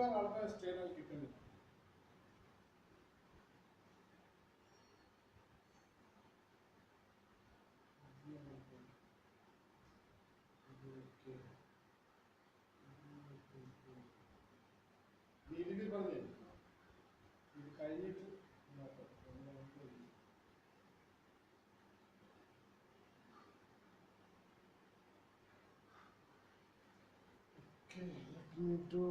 आलका strain और कितने നീതി പറഞ്ഞേ ഇത് കഴിഞ്ഞിട്ട് നോക്കാം okay let me do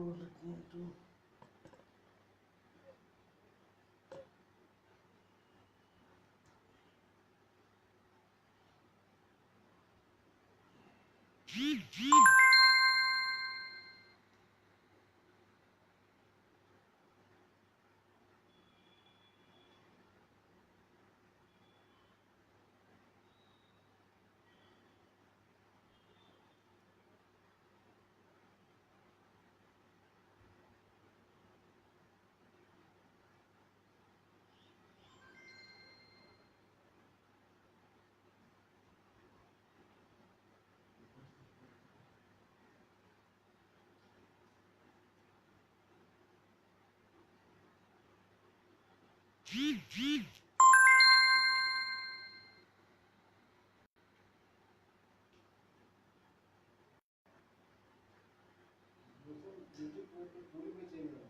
पूरी में चाहिए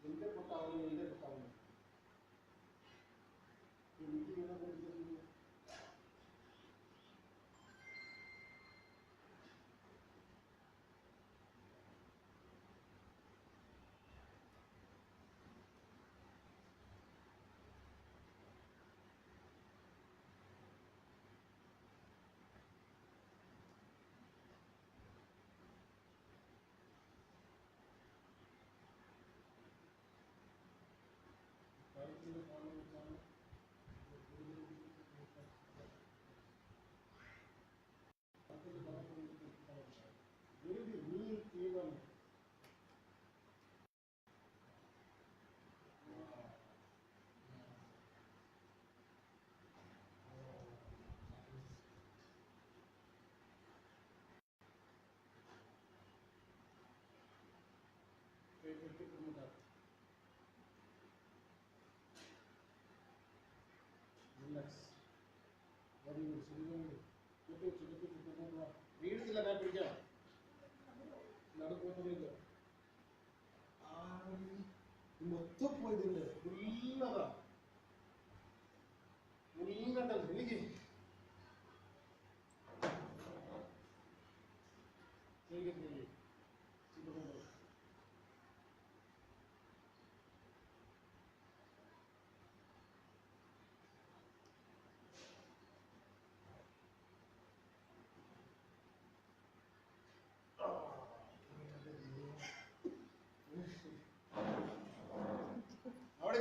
जिनके बताओ इधर बताओ ये मीटिंग ना बोल दीजिए relax very good വീടില്ല ഞാൻ പിടിക്കാം നടക്കുന്നില്ല മൊത്തം പോയതില്ലേ ഫുള്ളതാ ഫുള്ളണ്ടല്ല എനിക്ക് അവിടെ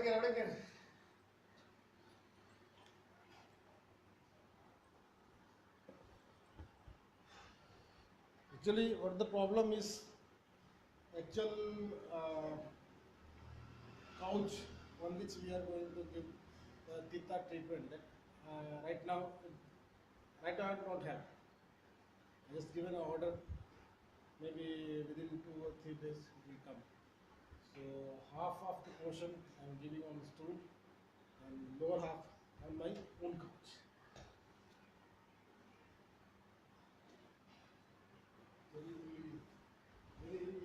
actually what the problem is actual couch on which we are going to give the Tita treatment that right now I don't have. I just given an order, maybe within 2 or 3 days it will come. So half of the portion I am giving on the stool and lower half on my own couch. Very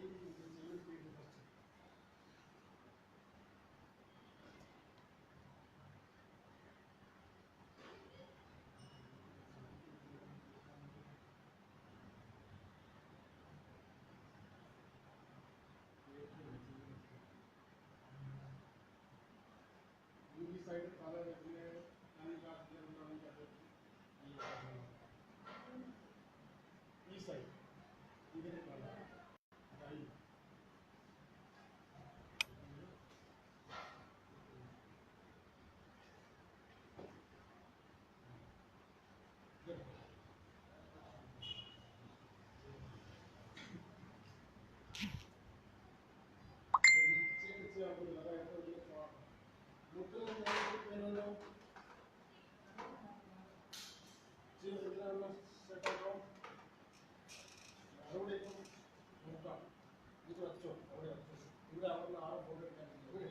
ये side काला रहती है नानी काट दिया नानी काटे ये साइड इधर काला दाई से आपको लगा है तो ये लोकल में चेंज ഇത് വച്ചോ അവിടെ വച്ചോ ഇവിടെ അവിടെ ആറ് ഫോട്ടോ എടുക്കാൻ ഇവിടെ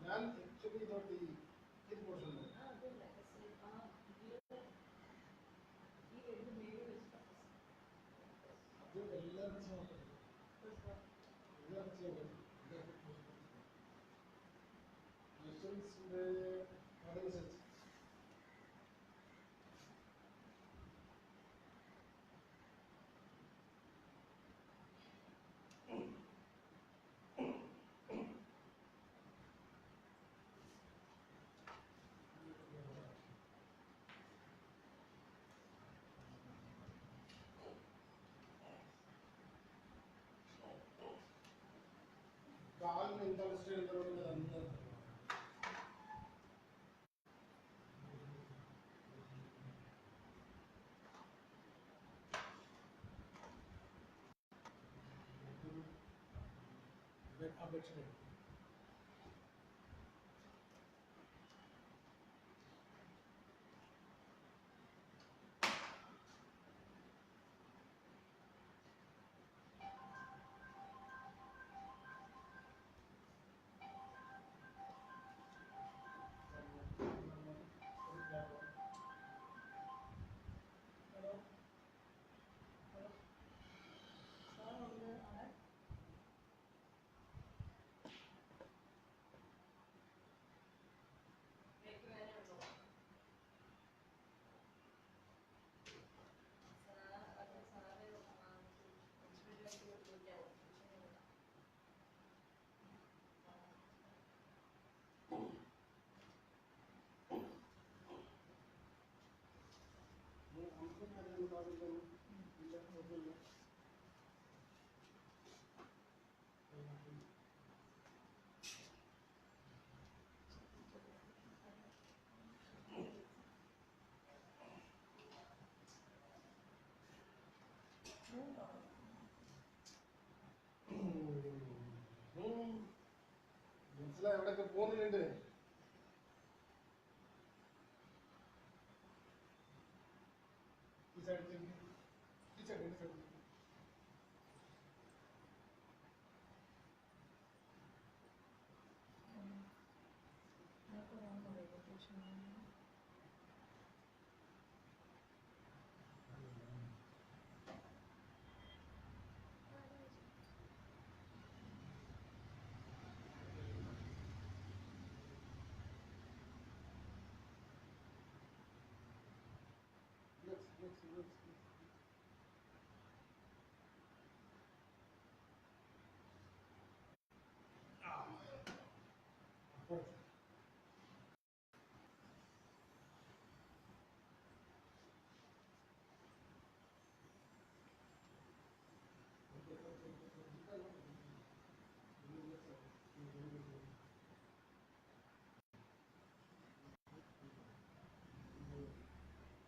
ഞാൻ ആക്ച്വലി ഇതോട്ട് ഈ പോർഷൻ അത് എല്ലാവരും ചെയ്യാൻ പറ്റും എല്ലാവരും ചെയ്യാൻ പറ്റും ലൈസൻസിൻ്റെ അതനുസരിച്ച് കാലിന് എന്താണ് സ്റ്റേഡിയം അന്ന് അപേക്ഷ മനസ്സിലായി എവിടെയൊക്കെ പോകുന്നുണ്ട് ഈ സൈഡിലേക്ക് ഈ സൈഡിലേക്ക്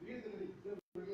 വീട്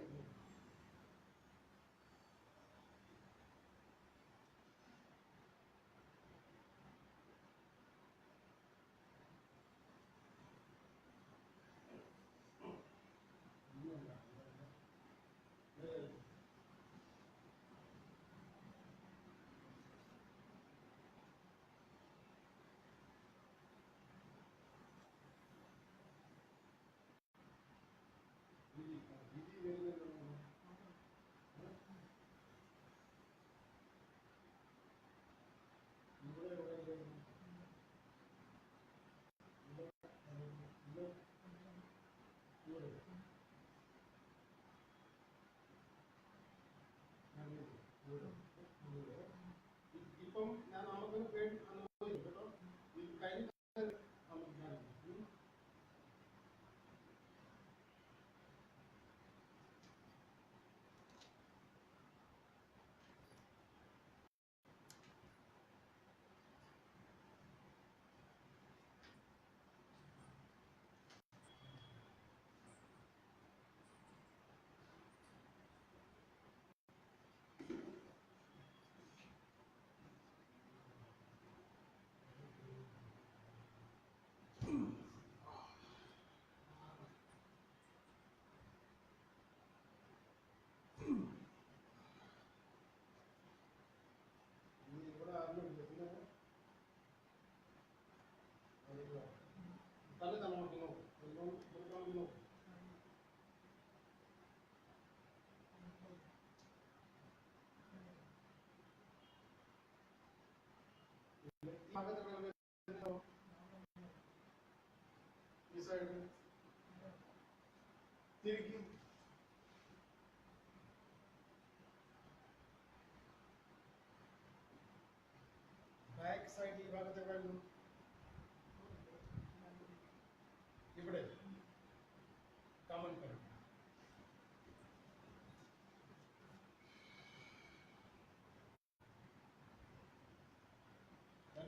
ഭാഗത്തുള്ള ഈ സൈഡ് തിരിക്കും. ബാക്ക് സൈഡ് ഈ ഭാഗത്ത് എവിടെയായിരുന്നു? ഇവിടെ കമൻ കറി.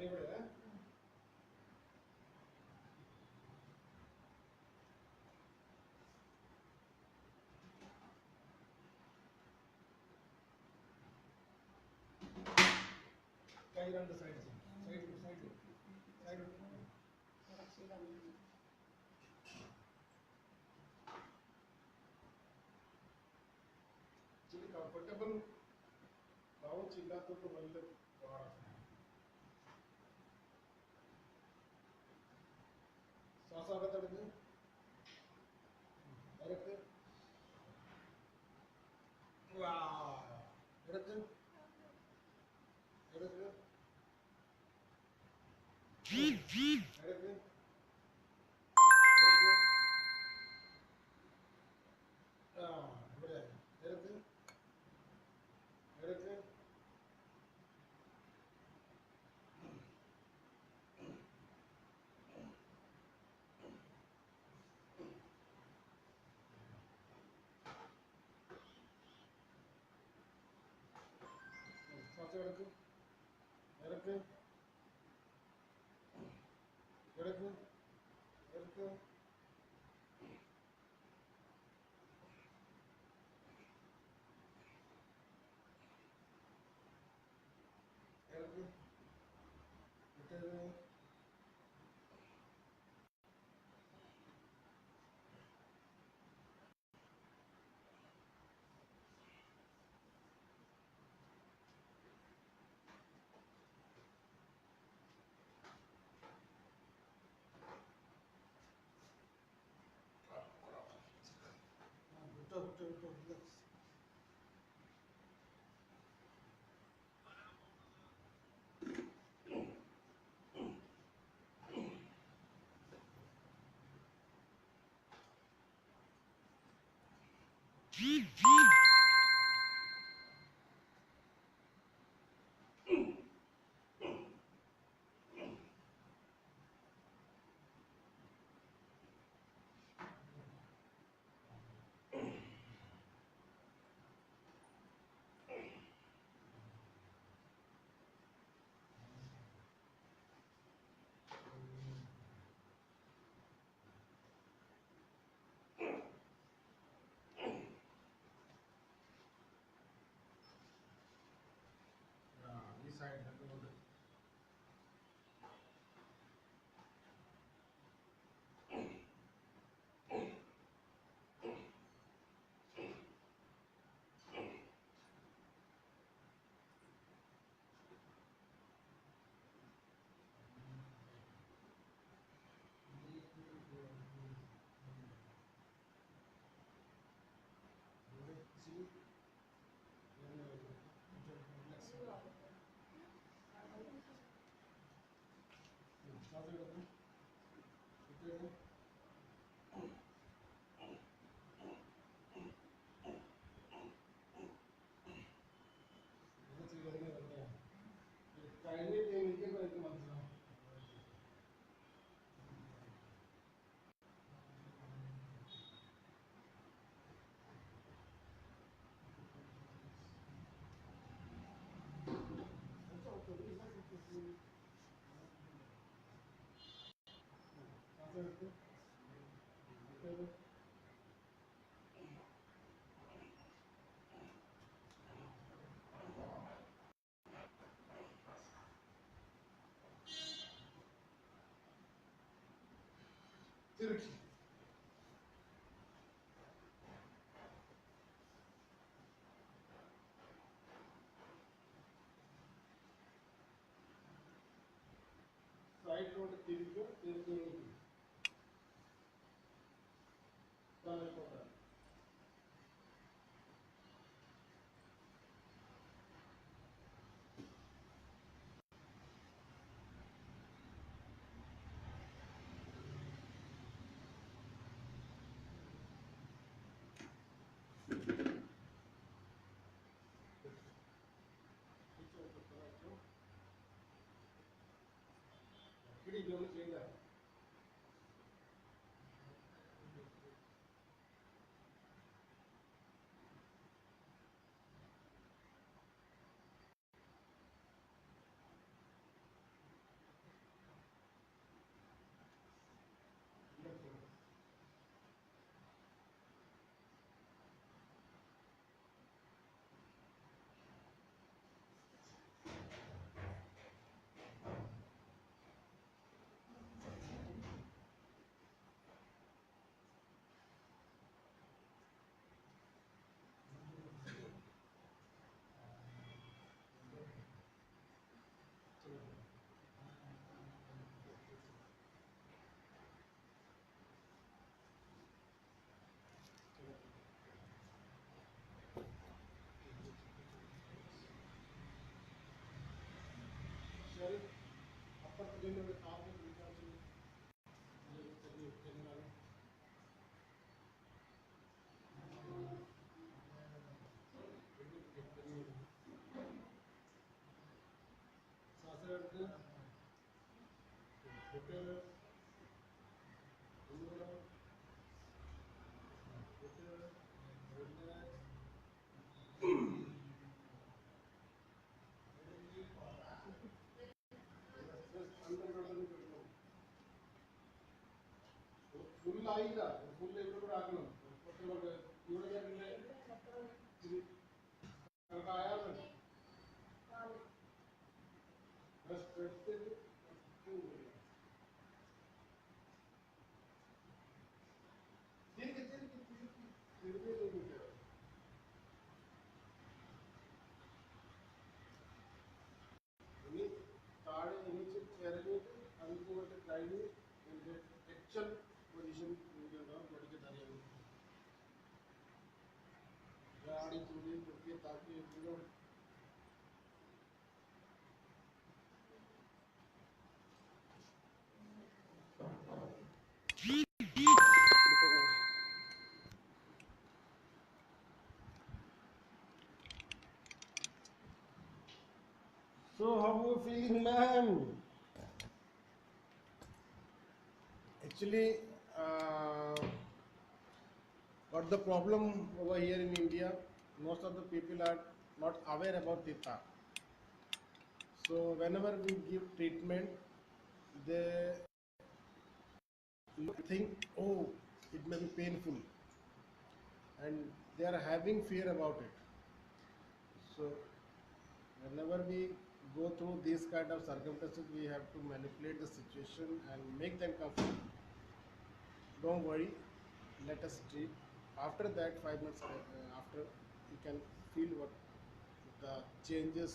ഇവിടെ കൈ രണ്ട് സൈഡ് സൈഡ് സൈഡ് സൈഡ് ഇച്ചിരി കംഫർട്ടബിൾ കൗച്ച് ഇല്ലാത്തത് വലിയ പാടാണ്. ശ്വാസകത്തെടുക്ക് ഇറക്ക് എടുക്ക് എടുക്ക് എടുക്ക് ഇവിടെ എടുക്ക് എടുക്ക് ശ്വാസം എടുക്ക് ഇറക്ക് എടുക്ക് എടുക്ക് ഇറക്ക് ഇട്ടത് വിട്ടോ. ഈ സൈഡ് രണ്ടുകൊണ്ട് കഴിഞ്ഞിട്ട് എനിക്ക് മനസ്സിലാവും. തിരിച്ച് സൈഡിലോട്ട് തിരിക്കും. തിരിച്ച് ഫുൾ ആയില്ല, ഫുൾ ഇവിടെ കൂടെ ആക്കണം. കുറച്ചുകൂടെ ഇവിടെ തന്നെ ആയാലും ഇനി താഴെ എണീച്ച് ഇറങ്ങിയിട്ട് അതിന് പോയിട്ട് കഴിഞ്ഞ് എക്ഷൻ പൊസിഷൻ ഉണ്ടാവും, ബോഡിക്ക് തലയാണ് गाड़ी चूड़ी करके ताकि एकदम So how you feeling, man? Actually, what the problem over here in India, most of the people are not aware about Pitta. So whenever we give treatment, they think, oh, it may be painful, and they are having fear about it. So whenever we go through these kind of circumstances, we have to manipulate the situation and make them comfortable. Don't worry, let us treat. After that, 5 months after, you can feel what the changes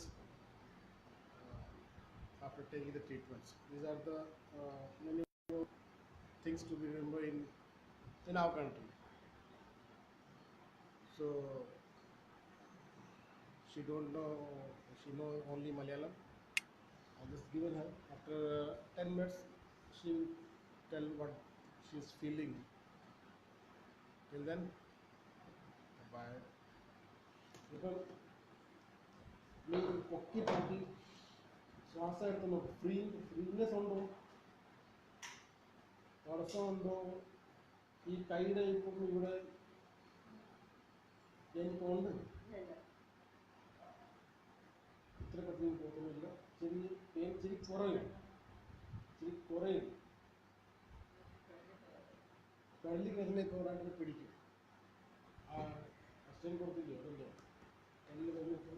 after taking the treatments. These are the many things to be remembered in our country. So she don't know, she know only Malayalam. I just given her. After 10 minutes, she will tell what she is feeling. Till then, bye. ഇപ്പം നീ പൊക്കി പൊക്കി ശ്വാസം എടുത്ത് നോക്കും. ഫ്രീനെസ് ഉണ്ടോ, തടസ്സമുണ്ടോ? ഈ കൈയുടെ ഇപ്പം ഇവിടെ എനിക്കുണ്ട്, ഇത്ര പെട്ടെന്ന് പോകുന്നില്ല. ചെറിയ പെയിൻ ഇച്ചിരി കുറയും. കള്ളിൽ വരുന്നൊക്കെ ഒരാൾക്ക് പിടിക്കും. ആ അച്ഛൻ കൊടുത്തില്ലേ അതല്ലോ, കള്ളിൽ വരുന്നൊക്കെ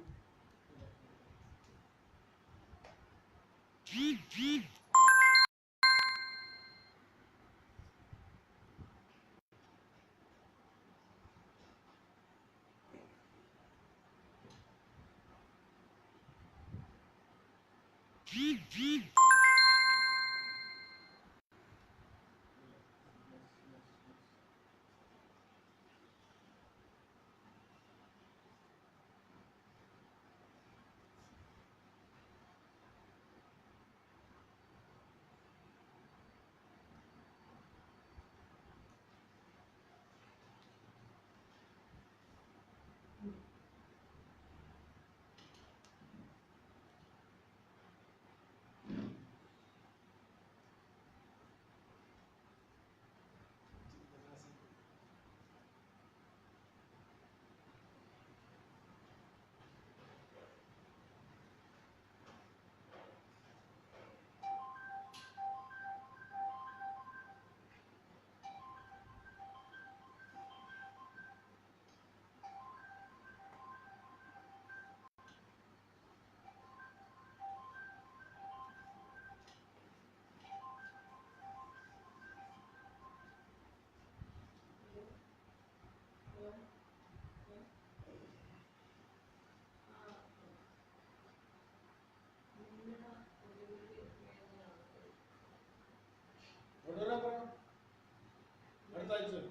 അടുത്താഴ്ച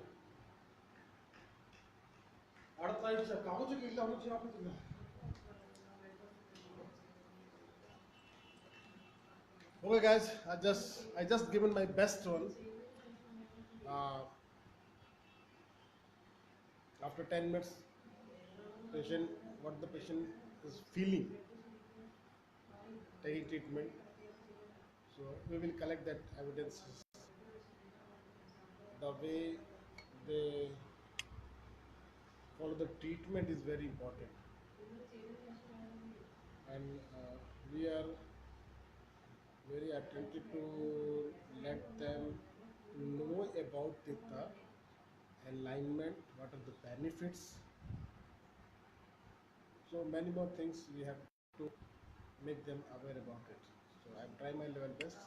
അടുത്താഴ്ച കാമുച്ചൊക്കെ ഇല്ല ഒന്നും ചെയ്യാൻ പറ്റില്ല. Okay guys, I just given my best one. Uh, After 10 minutes, patient what the patient is feeling taking treatment. So we will collect that evidence. The way they follow the treatment is very important, and we are very attentive to let them know about Pitta, alignment, what are the benefits. So many more things we have to make them aware about it. So I'm trying my level best.